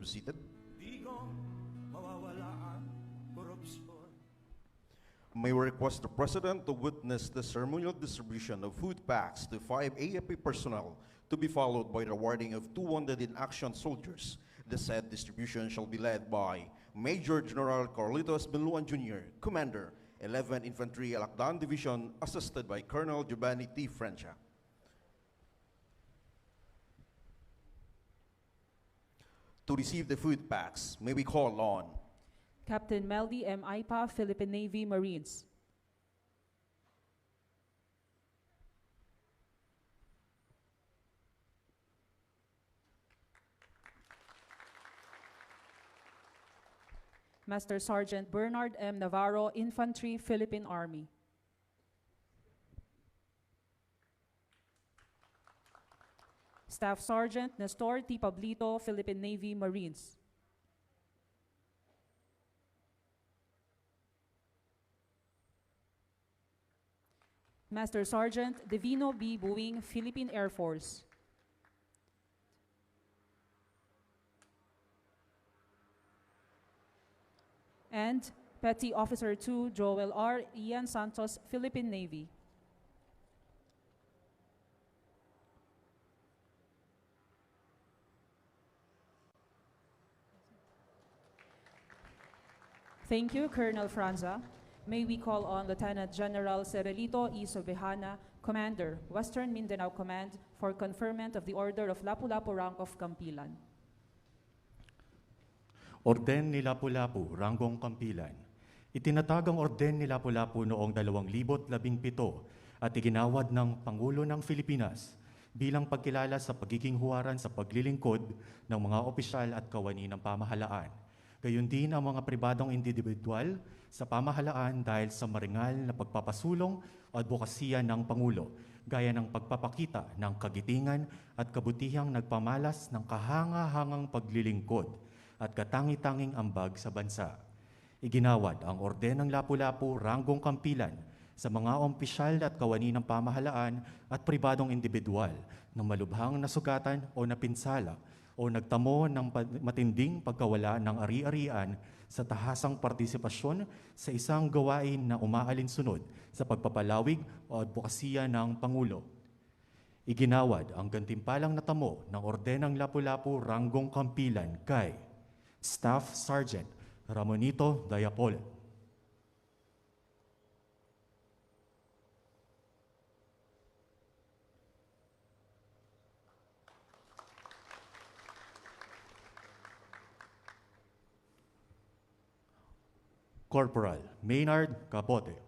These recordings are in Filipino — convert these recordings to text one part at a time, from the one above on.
be seated. May we request the President to witness the ceremonial distribution of food packs to 5 AFP personnel to be followed by the awarding of 2 wounded in action soldiers. The said distribution shall be led by Major General Carlitos Benluan Jr., Commander, 11 Infantry Division, assisted by Colonel Giovanni T. Francia. To receive the food packs, may we call on Captain Meldy M. Aipa, Philippine Navy Marines. Master Sergeant Bernard M. Navarro, Infantry, Philippine Army. Staff Sergeant Nestor T. Pablito, Philippine Navy Marines. Master Sergeant Divino B. Buing, Philippine Air Force. And Petty Officer 2 Joel R. Ian Santos, Philippine Navy. Thank you, Colonel Franza. May we call on Lieutenant General Cerelito E. Sobejana, Commander, Western Mindanao Command, for conferment of the Order of Lapu-Lapu Rank of Kampilan. Orden ni Lapu-Lapu, Ranggong Kampilan. Itinatag ang Orden ni Lapu-Lapu noong 2017 at iginawad ng Pangulo ng Pilipinas bilang pagkilala sa pagiging huwaran sa paglilingkod ng mga opisyal at kawani ng pamahalaan. Gayon din ang mga pribadong individual sa pamahalaan dahil sa maringal na pagpapasulong o advokasya ng Pangulo, gaya ng pagpapakita ng kagitingan at kabutihang nagpamalas ng kahanga-hangang paglilingkod at katangi-tanging ambag sa bansa. Iginawad ang Orden ng Lapu-Lapu, Ranggong Kampilan sa mga opisyal at kawani ng pamahalaan at pribadong individual na malubhang nasugatan o napinsala o nagtamo ng matinding pagkawala ng ari-arian sa tahasang partisipasyon sa isang gawain na umaalinsunod sa pagpapalawig o advokasya ng Pangulo. Iginawad ang gantimpalang natamo ng Ordenang Lapu-Lapu, Ranggong Kampilan kay Staff Sergeant Ramonito Dayapol, Corporal Maynard Capote,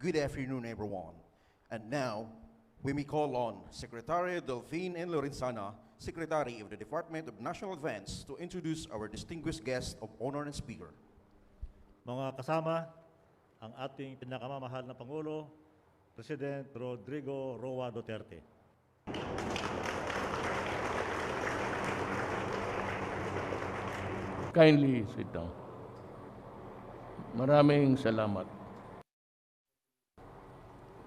Good afternoon, everyone. And now, we may call on Secretary Delphine N. Lorenzana, Secretary of the Department of National Defense, to introduce our distinguished guest of honor and speaker. Mga kasama, ang ating pinakamamahal na Pangulo, President Rodrigo Roa Duterte. Kindly sit down. Maraming salamat.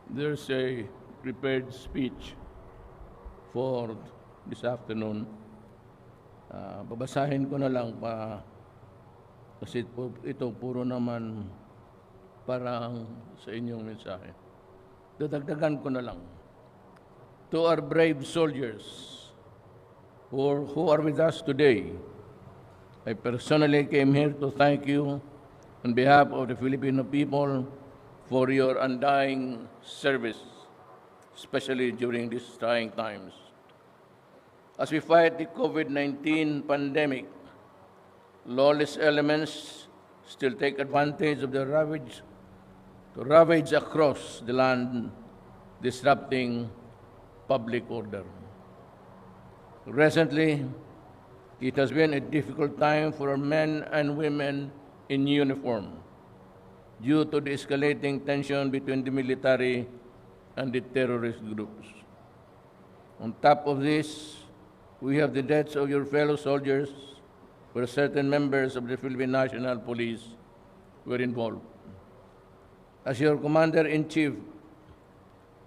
There's a prepared speech for this afternoon. Babasahin ko na lang kasi ito puro naman parang sa inyong mensahe. Dadagdagan ko na lang. To our brave soldiers who are with us today, I personally came here to thank you on behalf of the Filipino people for your undying service, especially during these trying times. As we fight the COVID-19 pandemic, lawless elements still take advantage of the ravage across the land, disrupting public order. Recently, it has been a difficult time for men and women in uniform due to the escalating tension between the military and the terrorist groups. On top of this, we have the deaths of your fellow soldiers, where certain members of the Philippine National Police were involved. As your Commander-in-Chief,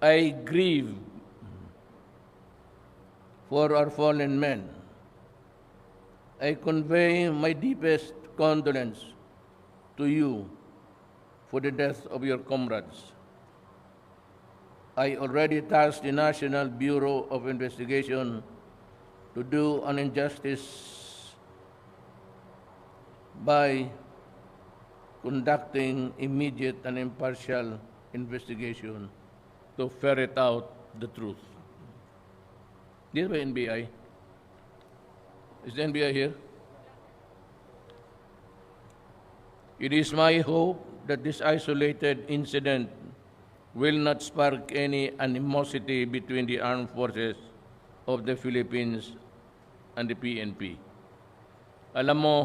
I grieve for our fallen men. I convey my deepest condolence to you for the death of your comrades. I already tasked the National Bureau of Investigation to do an injustice by conducting immediate and impartial investigation to ferret out the truth. This by NBI. Is the NBI here? It is my hope that this isolated incident will not spark any animosity between the armed forces of the Philippines and the PNP. Alam mo,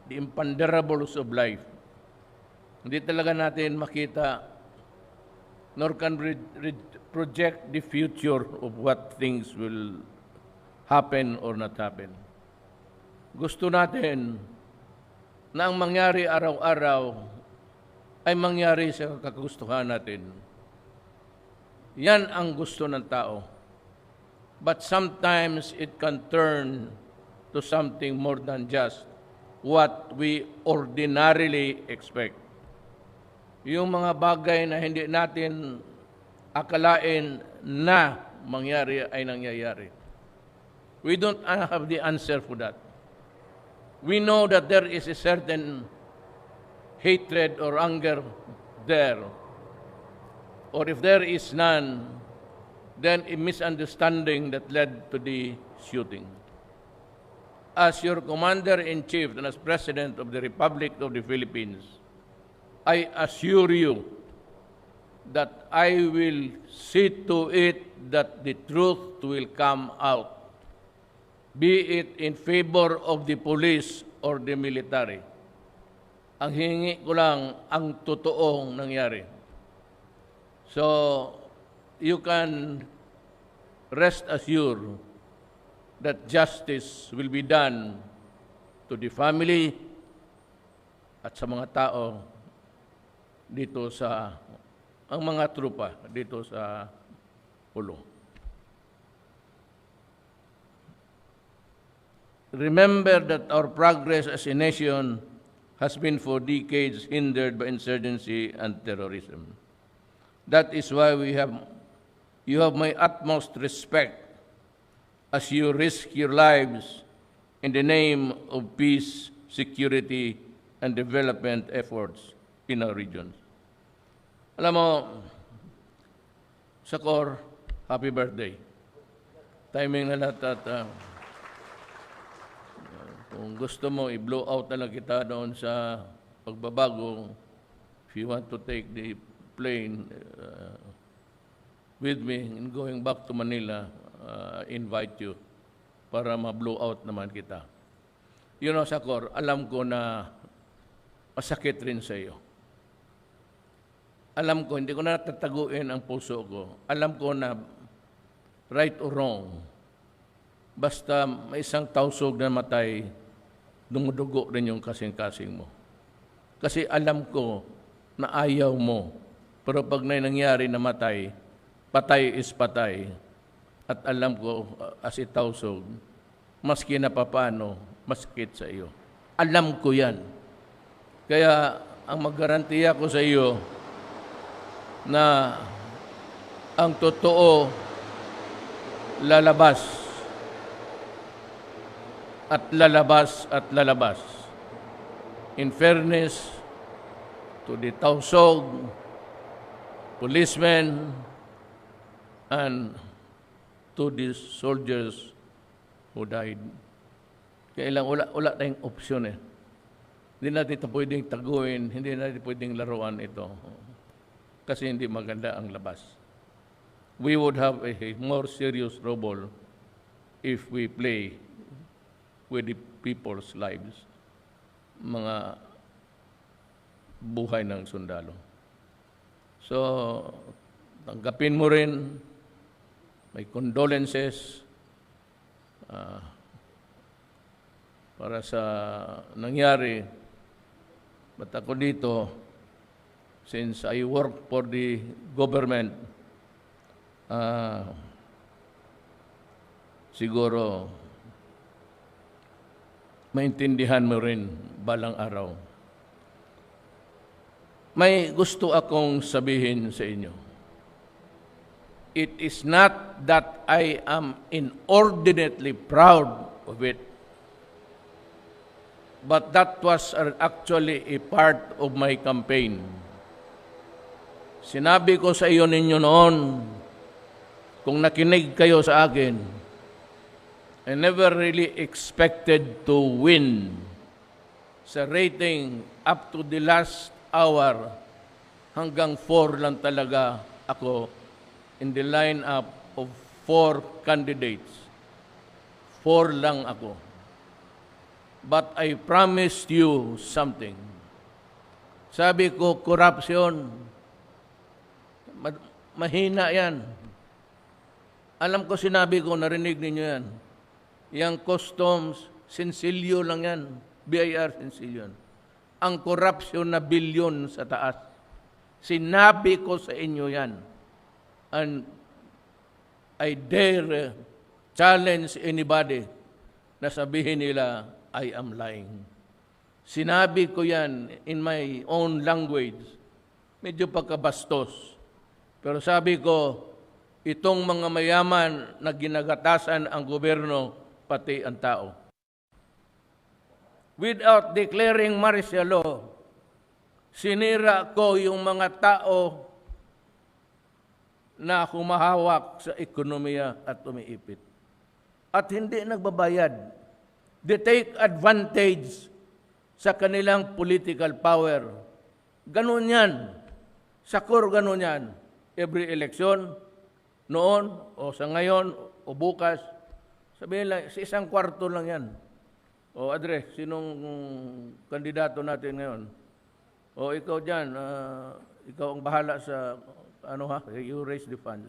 the imponderables of life, hindi talaga natin makita nor can project the future of what things will happen or not happen. Gusto natin na ang mangyari araw-araw ay mangyari sa kagustuhan natin. Yan ang gusto ng tao. But sometimes it can turn to something more than just what we ordinarily expect. Yung mga bagay na hindi natin akalain na mangyari ay nangyayari. We don't have the answer for that. We know that there is a certain hatred or anger there. Or if there is none, then a misunderstanding that led to the shooting. As your Commander-in-Chief and as President of the Republic of the Philippines, I assure you that I will see to it that the truth will come out, be it in favor of the police or the military. Ang hingi ko lang ang totoong nangyari. So, you can rest assured that justice will be done to the family at sa mga tao dito sa, ang mga trupa dito sa Ulo. Remember that our progress as a nation has been for decades hindered by insurgency and terrorism. That is why you have my utmost respect as you risk your lives in the name of peace, security, and development efforts in our regions. Alam mo, Sakor, happy birthday. Timing na lahat at kung gusto mo, i-blow out na lang kita doon sa pagbabago. If you want to take the plane with me in going back to Manila, invite you para ma-blow out naman kita. You know, Sakor, alam ko na masakit rin sa iyo. Alam ko, hindi ko na tataguin ang puso ko. Alam ko na right or wrong, basta may isang tausog na matay, dumudugo rin yung kasing-kasing mo. Kasi alam ko na ayaw mo. Pero pag nangyari na matay, patay is patay. At alam ko, as itausog, maski na papano, maskit sa iyo. Alam ko yan. Kaya ang maggarantiya ko sa iyo na ang totoo lalabas at lalabas at lalabas. In fairness to the tausog, policemen, and to the soldiers who died. Kaya lang, wala tayong opsyon eh. Hindi natin ito pwedeng taguin, hindi natin pwedeng laruan ito. Kasi hindi maganda ang labas. We would have a more serious trouble if we play with the people's lives. Mga buhay ng sundalo. So, tanggapin mo rin, may condolences para sa nangyari. But ako dito, since I work for the government, siguro maintindihan mo rin balang araw. May gusto akong sabihin sa inyo. It is not that I am inordinately proud of it, but that was actually a part of my campaign. Sinabi ko sa iyo ninyo noon, kung nakinig kayo sa akin, I never really expected to win sa rating up to the last hour. Hanggang 4 lang talaga ako in the lineup of 4 candidates. 4 lang ako. But I promised you something. Sabi ko, corruption, mahina yan. Alam ko, sinabi ko, narinig ninyo yan. Yang customs, sensilyo lang yan. BIR, sensilyo yan. Ang corruption na bilyon sa taas. Sinabi ko sa inyo yan. And I dare challenge anybody na sabihin nila, I am lying. Sinabi ko yan in my own language. Medyo pagkabastos. Pero sabi ko, itong mga mayaman na ginagatasan ang gobyerno, pati ang tao. Without declaring martial law, sinira ko yung mga tao na humahawak sa ekonomiya at umiipit. At hindi nagbabayad. They take advantage sa kanilang political power. Ganun yan. Sa core, ganun yan. Every election, noon, o sa ngayon, o bukas, sabihin lang, sa isang kwarto lang yan. O address, sinong kandidato natin ngayon? O ikaw dyan, ikaw ang bahala sa, you raise the funds.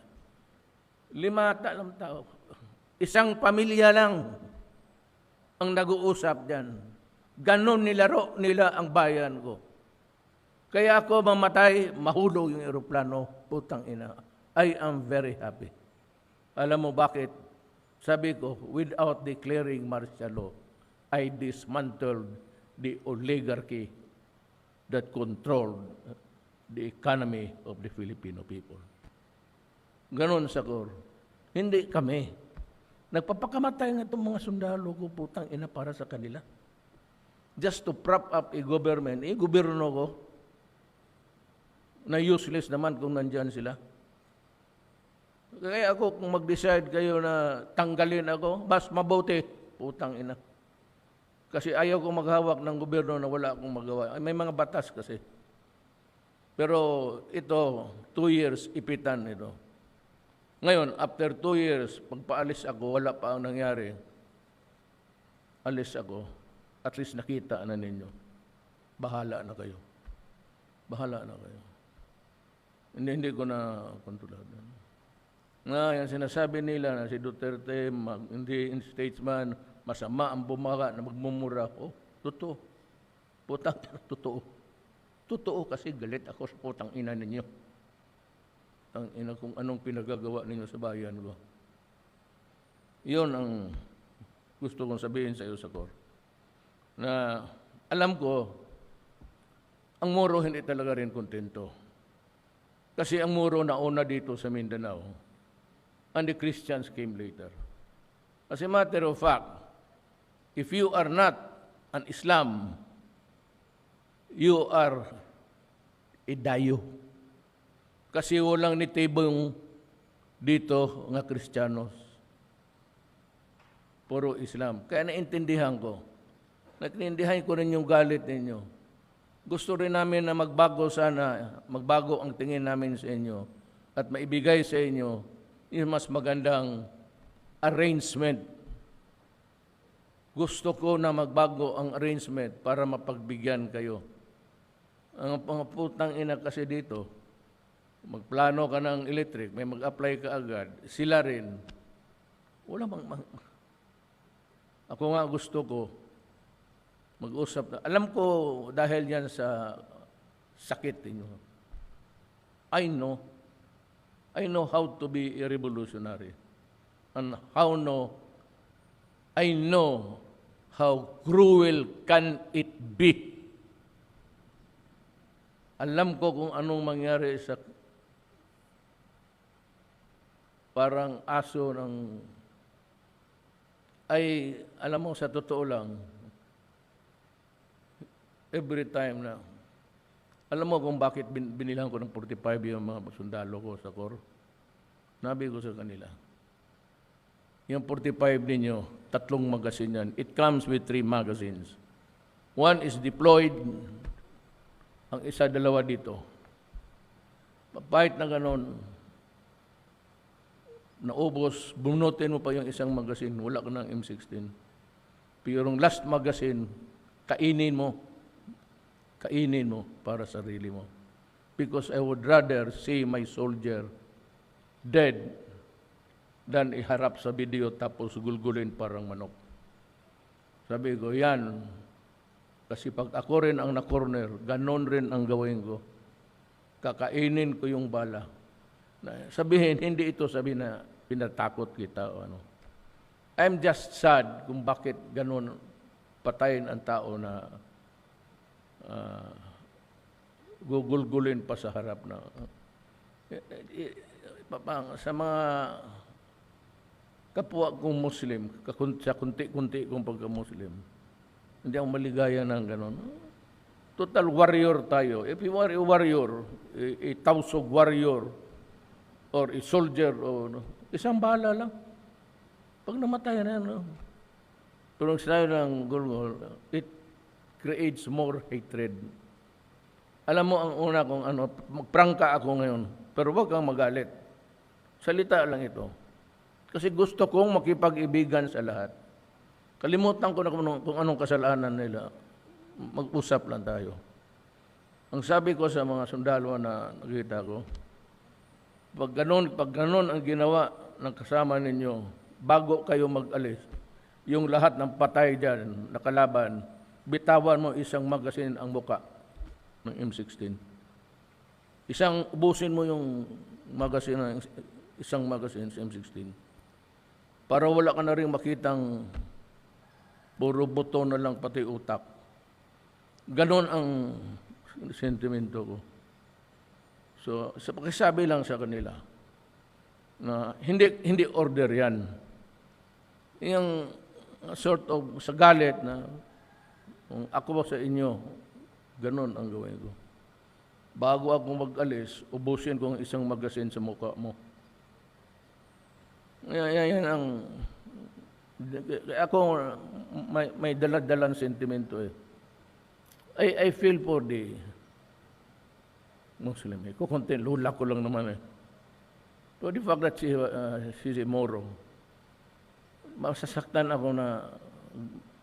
5 tao. Isang pamilya lang ang nag-uusap dyan. Ganon nilaro nila ang bayan ko. Kaya ako mamatay, mahulog yung eroplano, putang ina. I am very happy. Alam mo bakit? Sabi ko, without declaring martial law, I dismantled the oligarchy that controlled the economy of the Filipino people. Ganon sa core. Hindi kami. Nagpapakamatay nga itong mga sundalo ko, putang ina, para sa kanila. Just to prop up a government. Gobyerno ko, na useless naman kung nandyan sila. Kaya ako, kung mag-decide kayo na tanggalin ako, mas mabuti, putang ina. Kasi ayaw kong maghawak ng gobyerno na wala akong magawa. Ay, may mga batas kasi. Pero ito, 2 years, ipitan ito. Ngayon, after 2 years, pagpaalis ako, wala pa ang nangyari. Alis ako. At least nakita na ninyo. Bahala na kayo. Bahala na kayo. Hindi ko na kontrolado. Yung sinasabi nila na si Duterte, hindi statesman, masama ang bumaga na magmumura. Oh, totoo. Putang ina, totoo. Totoo kasi galit ako sa putang ina ninyo. Ang ina kung anong pinagagawa ninyo sa bayan ko. Iyon ang gusto kong sabihin sa iyo sa kor. Na alam ko, ang Moro hindi talaga rin kontento. Kasi ang Moro nauna dito sa Mindanao. And the Christians came later. As a matter of fact, if you are not an Islam, you are a dayo. Kasi walang nitibong dito nga Kristiyanos. Puro Islam. Kaya naintindihan ko. Naintindihan ko rin yung galit ninyo. Gusto rin namin na magbago sana, magbago ang tingin namin sa inyo at maibigay sa inyo yung mas magandang arrangement. Gusto ko na magbago ang arrangement para mapagbigyan kayo. Ang mga putang ina kasi dito, magplano ka ng electric, may mag-apply ka agad, sila rin. Wala ako nga gusto ko, mag-usap na. Alam ko dahil yan sa sakit ninyo. I know how to be a revolutionary. And I know how cruel can it be. Alam ko kung anong mangyari sa parang aso ng alam mo, sa totoo lang, every time na, alam mo kung bakit binilang ko ng 45 yung mga sundalo ko sa Corps? Nabi ko sa kanila, yung 45 ninyo, 3 magazine yan. It comes with 3 magazines. One is deployed, ang isa, 2 dito. Papahit na ganon, naubos, bunutin mo pa yung isang magazine, wala ka ng M16. Pero yung last magazine, kainin mo para sarili mo. Because I would rather see my soldier dead than iharap sa video tapos gulgulin parang manok. Sabi ko, yan. Kasi pag ako rin ang na-corner, ganon rin ang gawin ko. Kakainin ko yung bala. Sabihin, hindi ito sabihin na pinatakot kita o ano. I'm just sad kung bakit ganon patayin ang tao na gugulgulin pa sa harap na. Sa mga kapwa kong Muslim, sa kunti-kunti kong pagka-Muslim, hindi ako maligaya ng ganon. Total warrior tayo. If you are a warrior, a tausog warrior, or a soldier, o isang bala lang. Pag namatay na yan, pero ang sinabi ng gulgol, it creates more hatred. Alam mo, ang una kong magprangka ako ngayon, pero huwag kang magalit. Salita lang ito. Kasi gusto kong makipag-ibigan sa lahat. Kalimutan ko na kung anong kasalanan nila. Mag-usap lang tayo. Ang sabi ko sa mga sundalo na nakita ko, pag ganon ang ginawa ng kasama ninyo, bago kayo mag-alis, yung lahat ng patay dyan, nakalaban, bitawan mo isang magazine ang muka ng M16. Ubusin mo yung magazine, isang magazine sa M16. Para wala ka na rin makitang puro buto na lang pati utak. Ganon ang sentimento ko. So, sa pakisabi lang sa kanila na hindi order yan. Yung sort of sa galit na kung ako sa inyo, ganon ang gawin ko. Bago ako mag-alis, ubusin ko ang isang magazine sa mukha mo. Yan ang ako may daladalang sentimento eh. I feel for the Muslim. Kukuntin, lula ko lang naman eh. So the fact that she's a Moro, masasaktan ako na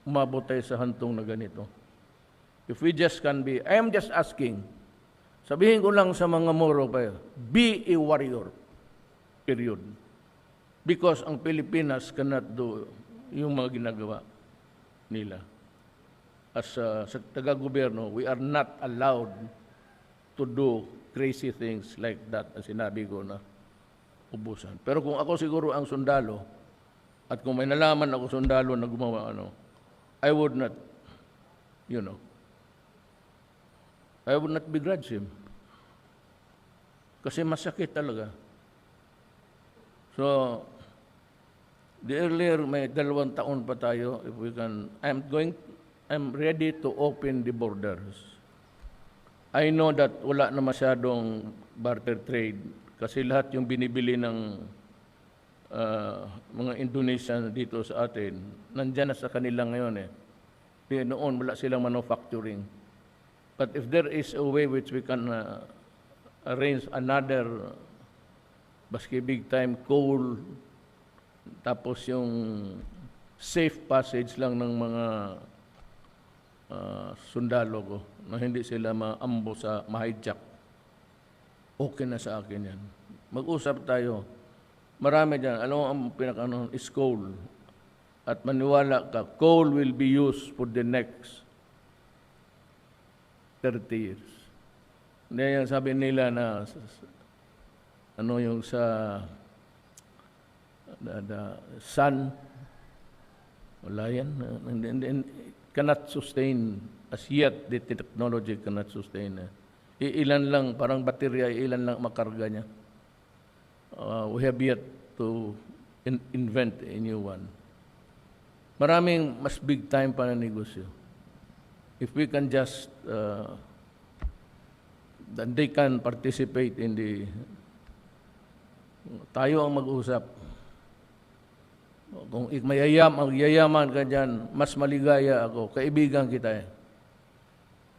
umabot tayo sa hantong na ganito. If we just can be, I am just asking, sabihin ko lang sa mga Moro pa, be a warrior, period. Because ang Pilipinas cannot do yung mga ginagawa nila. As sa taga-gobyerno, we are not allowed to do crazy things like that, ang sinabi ko na ubusan. Pero kung ako siguro ang sundalo, at kung may nalaman ako sundalo na gumawa I would not, I would not begrudge him. Kasi masakit talaga. So, the earlier may 2 taon pa tayo, if we can, I'm ready to open the borders. I know that wala na masyadong barter trade kasi lahat yung binibili ng mga Indonesian dito sa atin, nandyan na sa kanila ngayon eh. Noon wala silang manufacturing. But if there is a way which we can arrange another baski big time coal, tapos yung safe passage lang ng mga sundalo ko na hindi sila maambo sa ma-hijack. Okay na sa akin yan. Mag-usap tayo. Marami dyan. Alam mo, ang pinaka is coal. At maniwala ka, coal will be used for the next 30 years. Hindi yung sabi nila na ano yung sa the sun, wala yan. Cannot sustain, as yet, the technology cannot sustain. Ilan lang, parang baterya, ilan lang makarga niya. We have yet to invent a new one. Maraming mas big time pa na negosyo. If we can just, that they can participate in the, tayo ang mag-usap. Kung magyayaman ka dyan, mas maligaya ako. Kaibigan kita eh.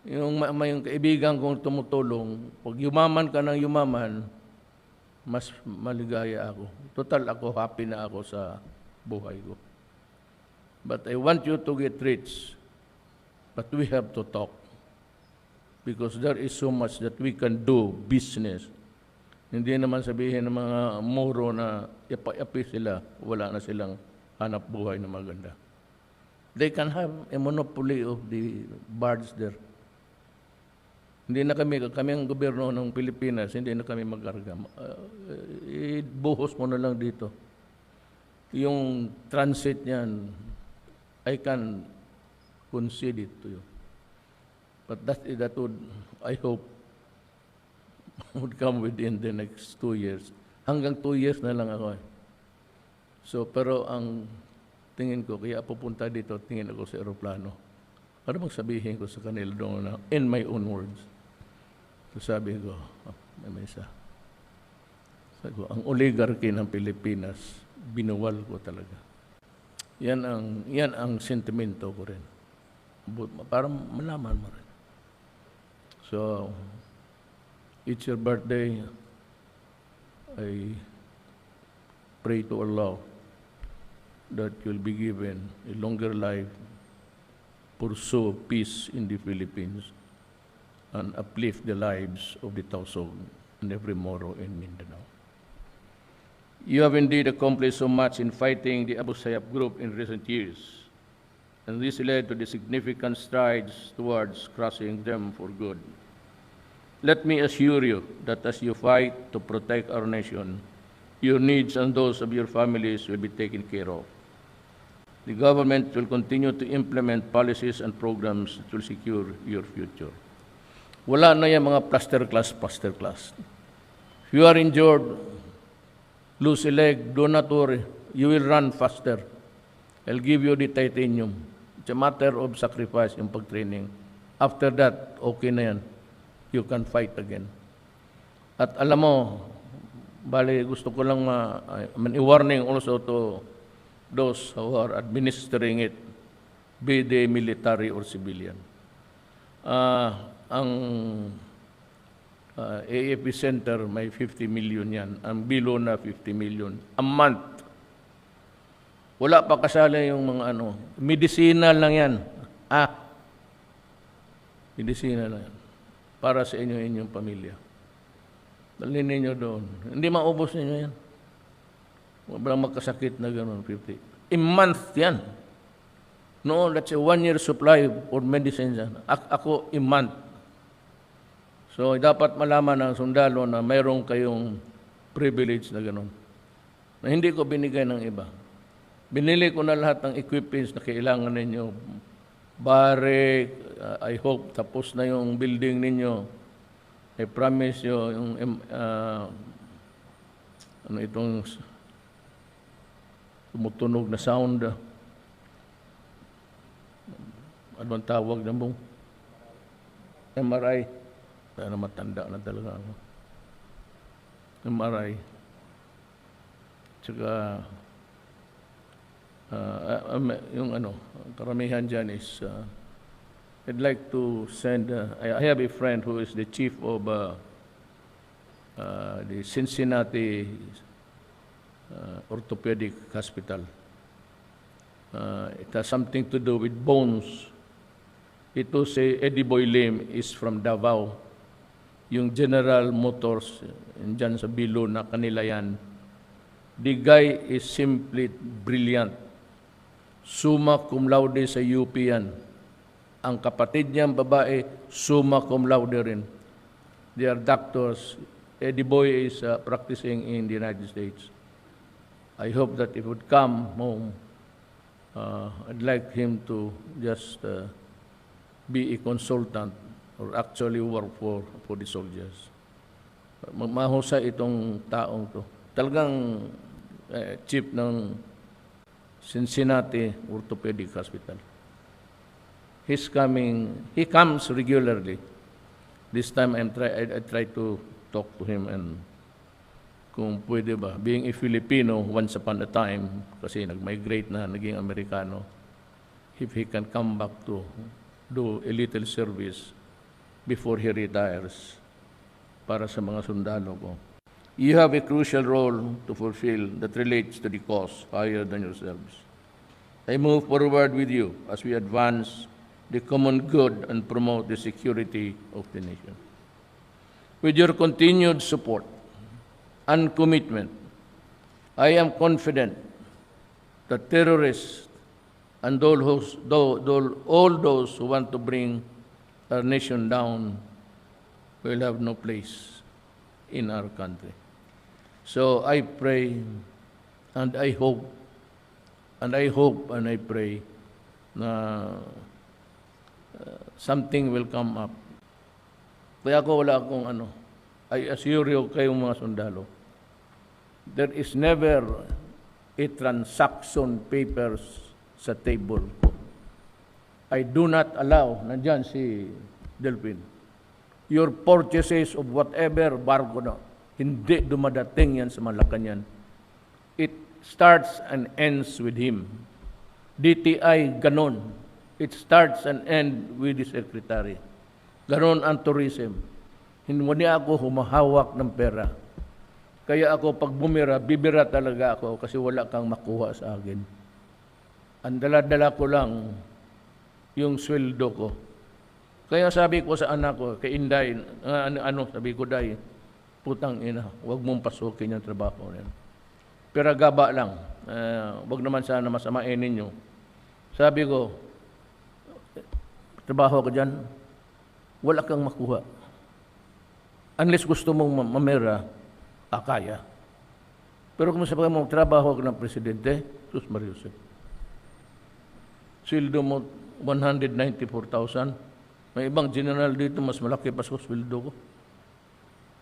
Yung kaibigan kong tumutulong, pag yumaman ka ng yumaman, mas maligaya ako. Total ako, happy na ako sa buhay ko. But I want you to get rich. But we have to talk. Because there is so much that we can do business. Hindi naman sabihin ng mga moro na yapi sila, wala na silang hanap buhay na maganda. They can have a monopoly of the barge there. Hindi na kami ang gobyerno ng Pilipinas, hindi na kami magkarga. Buhos mo na lang dito. Yung transit niyan, I can concede it to you. But that would, I hope, would come within the next 2 years. Hanggang 2 years na lang ako. So, pero ang tingin ko, kaya pupunta dito, tingin ako sa aeroplano. Para magsabihin ko sa kanila doon na, in my own words. So sabi ko, may isa. Sabi ko, ang oligarchy ng Pilipinas, binuwal ko talaga. Yan ang sentimento ko rin. Para malaman mo rin. So, it's your birthday. I pray to Allah that you'll be given a longer life, pursue peace in the Philippines, and uplift the lives of the Tausug and every Moro in Mindanao. You have indeed accomplished so much in fighting the Abu Sayyaf group in recent years, and this led to the significant strides towards crushing them for good. Let me assure you that as you fight to protect our nation, your needs and those of your families will be taken care of. The government will continue to implement policies and programs that will secure your future. Wala na yung mga plaster class. If you are injured, lose a leg, do not worry. You will run faster. I'll give you the titanium. It's a matter of sacrifice yung pag-training. After that, okay na yan. You can fight again. At alam mo, bali gusto ko lang i-warning also to those who are administering it, be they military or civilian. Ang AFP Center may 50 million yan. Ang below na 50 million. A month. Wala pa kasali yung mga medicinal lang yan. Medicinal lang yan. Para sa inyong pamilya. Dalhin ninyo doon. Hindi maubos ninyo yan. Walang magkasakit na gano'n, 50. A month yan. No, that's a 1-year supply for medicines. Ako, a month. So, dapat malaman ng sundalo na mayroong kayong privilege na gano'n. Na hindi ko binigay ng iba. Binili ko na lahat ng equipments na kailangan ninyo. Bare, I hope tapos na yung building ninyo. I promise you yung itong tumutunog na sound. Ano ang tawag na mong? MRI. Kaya matanda na talaga ako. MRI. Tsaka yung karamihan dyan is I'd like to send, I have a friend who is the chief of the Cincinnati Orthopedic Hospital. It has something to do with bones. Ito si Eddie Boy Lim is from Davao. Yung General Motors, dyan sa Bilo na kanila yan. The guy is simply brilliant. Summa cum laude sa UP yan. Ang kapatid niyang babae, summa cum laude rin. They are doctors. Eddie Boy is practicing in the United States. I hope that if he would come home, I'd like him to just be a consultant or actually work for the soldiers. Mahusay itong taong to. Talagang chief ng Cincinnati Orthopedic Hospital. He comes regularly. This time I try to talk to him and kung pwede ba, being a Filipino once upon a time, kasi nag-migrate na, naging Amerikano, if he can come back to do a little service before he retires para sa mga sundalo ko. You have a crucial role to fulfill that relates to the cause higher than yourselves. I move forward with you as we advance the common good and promote the security of the nation. With your continued support and commitment, I am confident that terrorists and all those who want to bring our nation down will have no place in our country. So I pray and I hope and I pray na something will come up. Kaya wala akong I assure you kayong mga sundalo, there is never a transaction papers sa table ko. I do not allow, nandyan si Delphin, your purchases of whatever barko na, hindi dumadating yan sa Malacanang. It starts and ends with him. DTI, ganon. It starts and ends with the secretary. Ganon ang tourism. Hindi ako humahawak ng pera. Kaya ako pag bumira, bibira talaga ako kasi wala kang makuha sa akin. Ang dala-dala ko lang yung sweldo ko. Kaya sabi ko sa anak ko, kay Inday, sabi ko, Day, putang ina, huwag mong pasukin yung trabaho niyan. Pero gaba lang, huwag naman sana masamain ninyo. Sabi ko, trabaho ka dyan, wala kang makuha. Unless gusto mong mamera, kaya. Pero kung sabi mo, trabaho ka ng presidente, Sus Marius, sweldo mo 194,000. May ibang general dito, mas malaki pa sa sweldo ko.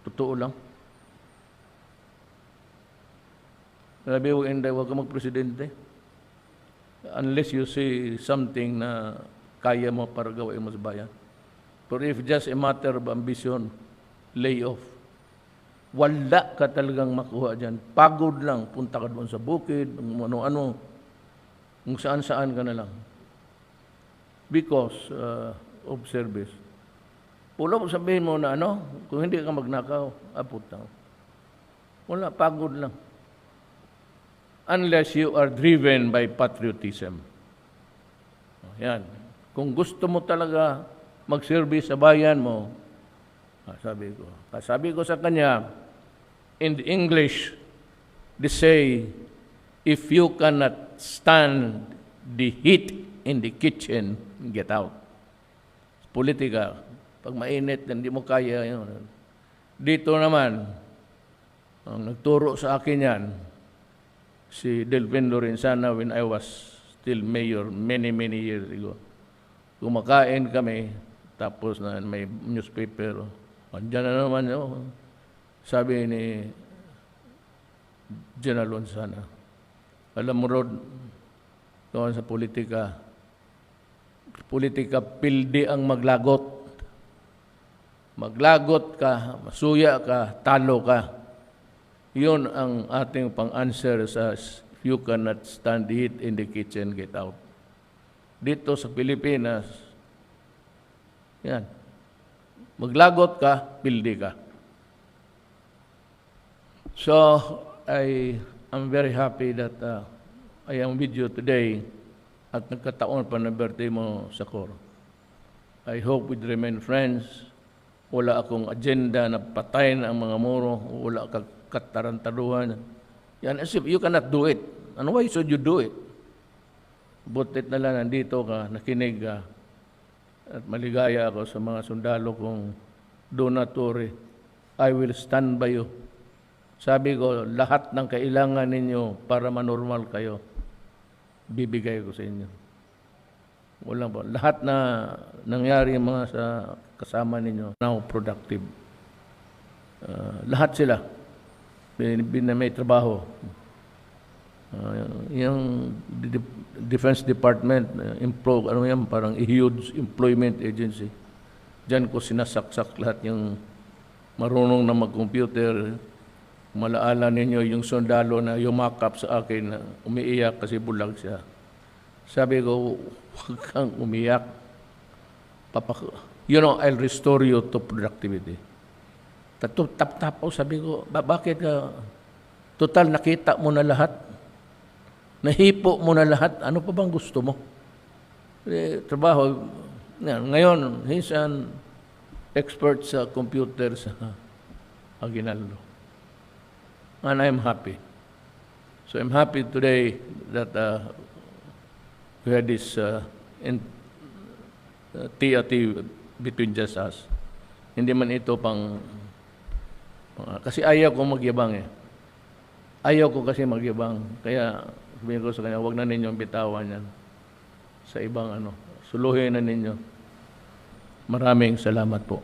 Totoo lang. Sabi ko, Inday, huwag ka mag-presidente. Unless you see something na kaya mo para gawin mo sa bayan. But if just a matter of ambition, lay off. Wala ka talagang makuha dyan. Pagod lang. Punta ka doon sa bukid, ano-ano, kung saan-saan ka na lang. Because of service. Pulo mo sabihin mo na kung hindi ka magnakaw, putang. Wala, pagod lang. Unless you are driven by patriotism. Yan. Kung gusto mo talaga mag-service sa bayan mo, sabi ko sa kanya, in English, they say, if you cannot stand the heat in the kitchen, get out. Politika, pag mainit, hindi mo kaya yun. Dito naman, ang nagturo sa akin yan, si Delvin Lorenzana when I was still mayor many years ago. Kumakain kami, tapos na may newspaper. Andiyan na naman yun. Sabi ni General Lorenzana, alam mo, Rod, doon sa politika, pildi ang maglagot. Maglagot ka, masuya ka, talo ka. Yun ang ating pang-answer sa if you cannot stand the heat in the kitchen, get out. Dito sa Pilipinas, yan. Maglagot ka, pildi ka. So, I am very happy that I am with you today at nagkataon pa na birthday mo sa Coro. I hope we'd remain friends. Wala akong agenda na patayin ang mga Moro. Wala kang katarantaduhan. Yan, as if you cannot do it. And why should you do it? Butit na lang nandito ka, nakinig ka, at maligaya ako sa mga sundalo kong do not worry. I will stand by you. Sabi ko, lahat ng kailangan ninyo para manormal kayo, bibigay ko sa inyo. Wala po. Lahat na nangyari mga sa kasama ninyo, now productive. Lahat sila, may trabaho. Yung Defense Department, parang a huge employment agency. Diyan ko sinasaksak lahat yung marunong na mag-computer. Malaala ninyo yung sundalo na yumakap sa akin na umiiyak kasi bulag siya. Sabi ko, huwag kang umiyak. I'll restore you to productivity. Tap-tap sabi ko, bakit ka? Total, nakita mo na lahat. Nahipo mo na lahat. Ano pa bang gusto mo? Trabaho. Ngayon, he's an expert sa computer sa Aguinaldo. And I'm happy. So I'm happy today that we had this TAT between just us. Hindi man ito kasi ayaw ko magyabang eh. Ayaw ko kasi magyabang. Kaya sabihin ko sa kanya, huwag na ninyong bitawan yan sa ibang suluhin na ninyo. Maraming salamat po.